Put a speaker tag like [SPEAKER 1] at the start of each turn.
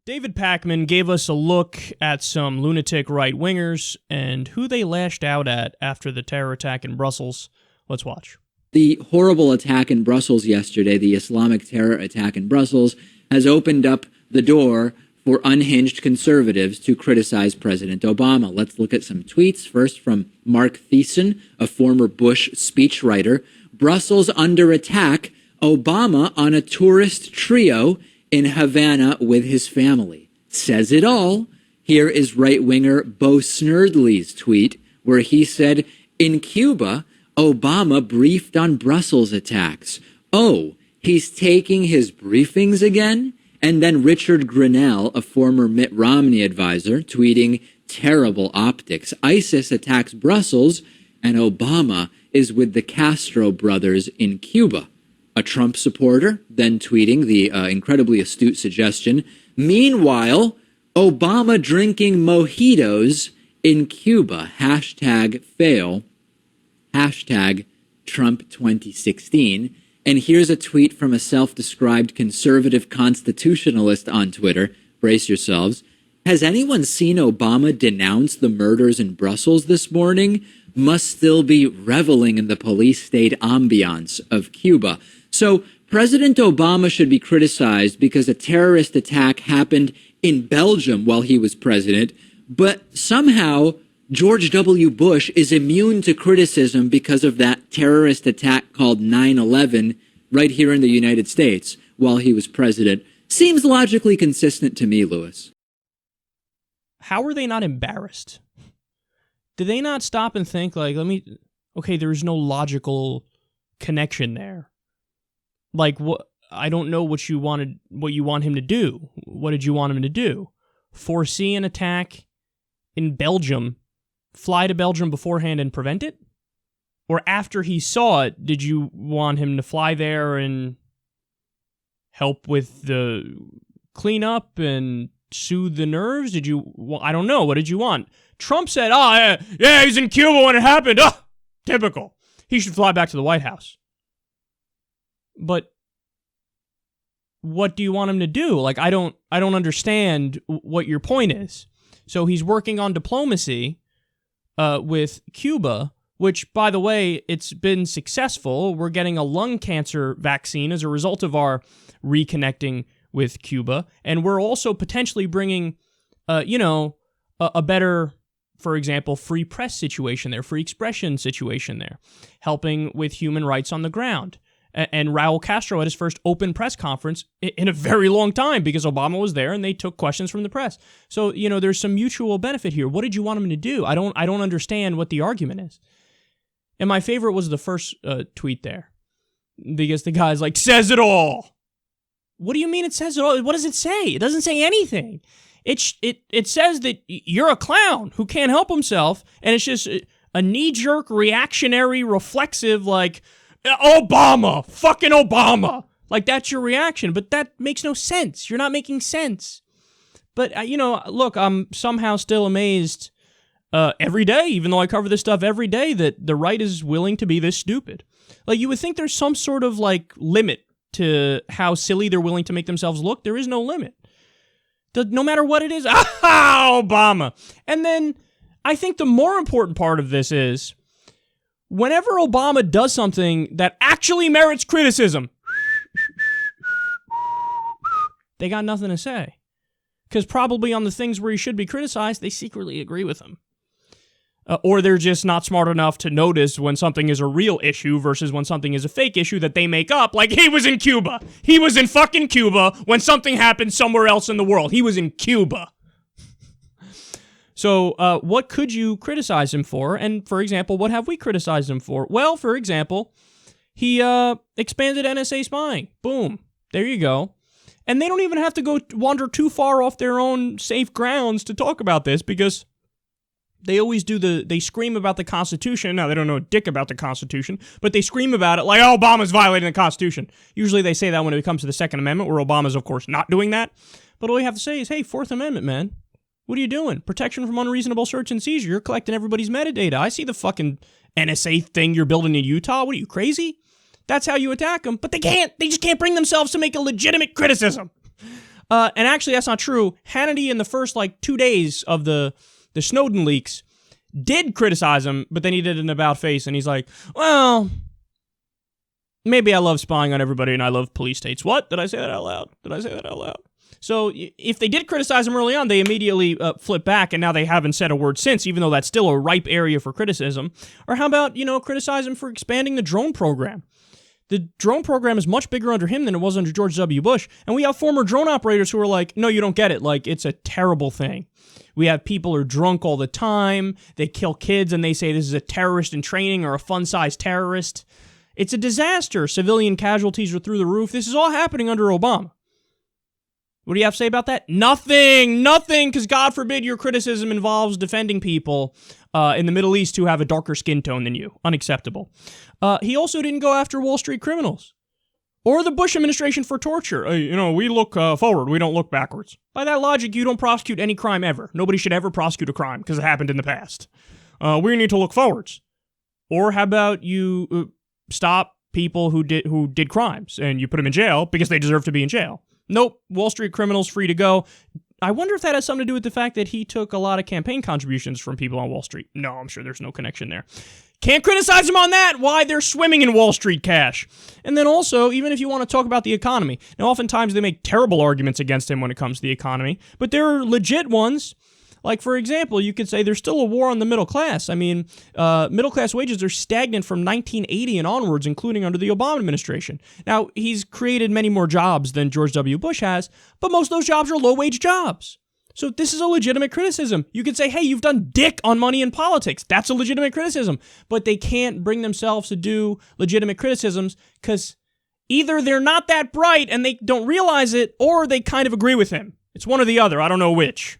[SPEAKER 1] David Pakman gave us a look at some lunatic right-wingers and who they lashed out at after the terror attack in Brussels. Let's watch.
[SPEAKER 2] The horrible attack in Brussels yesterday, the Islamic terror attack in Brussels, has opened up the door for unhinged conservatives to criticize President Obama. Let's look at some tweets. First from Mark Thiessen, a former Bush speechwriter. Brussels under attack, Obama on a tourist trio in Havana with his family. Says it all. Here is right-winger Bo Snerdley's tweet, where he said, in Cuba, Obama briefed on Brussels attacks. Oh, he's taking his briefings again? And then Richard Grenell, a former Mitt Romney advisor, tweeting, terrible optics. ISIS attacks Brussels, and Obama is with the Castro brothers in Cuba. A Trump supporter then tweeting the incredibly astute suggestion, meanwhile, Obama drinking mojitos in Cuba. Hashtag fail. Hashtag Trump 2016. And here's a tweet from a self-described conservative constitutionalist on Twitter. Brace yourselves. Has anyone seen Obama denounce the murders in Brussels this morning? Must still be reveling in the police state ambiance of Cuba. So President Obama should be criticized because a terrorist attack happened in Belgium while he was president, but somehow George W. Bush is immune to criticism because of that terrorist attack called 9/11 right here in the United States while he was president. Seems logically consistent to me, Lewis.
[SPEAKER 1] How are they not embarrassed? Did they not stop and think, like, okay, there's no logical connection there. Like, what? I don't know what you want him to do. What did you want him to do? Foresee an attack in Belgium, fly to Belgium beforehand and prevent it? Or after he saw it, did you want him to fly there and help with the cleanup and soothe the nerves? I don't know. What did you want? Trump said, yeah, he's in Cuba when it happened. Oh, typical. He should fly back to the White House. But what do you want him to do? Like, I don't understand what your point is. So he's working on diplomacy with Cuba, which, by the way, it's been successful. We're getting a lung cancer vaccine as a result of our reconnecting with Cuba. And we're also potentially bringing, a better, for example, free press situation there, free expression situation there, helping with human rights on the ground. And Raul Castro had his first open press conference in a very long time because Obama was there and they took questions from the press. So, there's some mutual benefit here. What did you want him to do? I don't understand what the argument is. And my favorite was the first tweet there because the guy's like, says it all. What do you mean it says it all? What does it say? It doesn't say anything. It says that you're a clown who can't help himself, and it's just a knee-jerk, reactionary, reflexive, like, Obama, fucking Obama. Like, that's your reaction, but that makes no sense. You're not making sense. But, look, I'm somehow still amazed every day, even though I cover this stuff every day, that the right is willing to be this stupid. Like, you would think there's some sort of, like, limit to how silly they're willing to make themselves look. There is no limit. No matter what it is, Obama. And then I think the more important part of this is whenever Obama does something that actually merits criticism, they got nothing to say. Because probably on the things where he should be criticized, they secretly agree with him. Or they're just not smart enough to notice when something is a real issue versus when something is a fake issue that they make up. Like, he was in Cuba. He was in fucking Cuba when something happened somewhere else in the world. He was in Cuba. So what could you criticize him for? And, for example, what have we criticized him for? Well, for example, he expanded NSA spying. Boom. There you go. And they don't even have to wander too far off their own safe grounds to talk about this because they always they scream about the Constitution. Now, they don't know a dick about the Constitution, but they scream about it like, Obama's violating the Constitution. Usually they say that when it comes to the Second Amendment, where Obama's, of course, not doing that. But all you have to say is, hey, Fourth Amendment, man. What are you doing? Protection from unreasonable search and seizure. You're collecting everybody's metadata. I see the fucking NSA thing you're building in Utah. What are you, crazy? That's how you attack them. But they can't. They just can't bring themselves to make a legitimate criticism. And actually, that's not true. Hannity, in the first 2 days of the Snowden leaks, did criticize him, but then he did an about face, and he's like, well, maybe I love spying on everybody and I love police states. What? Did I say that out loud? So if they did criticize him early on, they immediately flipped back, and now they haven't said a word since, even though that's still a ripe area for criticism. Or how about, criticize him for expanding the drone program? The drone program is much bigger under him than it was under George W. Bush, and we have former drone operators who are like, no, you don't get it. It's a terrible thing. We have people who are drunk all the time. They kill kids, and they say this is a terrorist in training or a fun-sized terrorist. It's a disaster. Civilian casualties are through the roof. This is all happening under Obama. What do you have to say about that? Nothing, because God forbid your criticism involves defending people in the Middle East who have a darker skin tone than you. Unacceptable. He also didn't go after Wall Street criminals or the Bush administration for torture. We look forward. We don't look backwards. By that logic, you don't prosecute any crime ever. Nobody should ever prosecute a crime because it happened in the past. We need to look forwards. Or how about you stop people who did crimes and you put them in jail because they deserve to be in jail? Nope, Wall Street criminals free to go. I wonder if that has something to do with the fact that he took a lot of campaign contributions from people on Wall Street. No, I'm sure there's no connection there. Can't criticize him on that. Why? They're swimming in Wall Street cash. And then also, even if you want to talk about the economy, now oftentimes they make terrible arguments against him when it comes to the economy, but there are legit ones. Like, for example, you could say there's still a war on the middle class. I mean, middle class wages are stagnant from 1980 and onwards, including under the Obama administration. Now, he's created many more jobs than George W. Bush has, but most of those jobs are low-wage jobs. So this is a legitimate criticism. You could say, hey, you've done dick on money in politics. That's a legitimate criticism. But they can't bring themselves to do legitimate criticisms because either they're not that bright and they don't realize it, or they kind of agree with him. It's one or the other. I don't know which.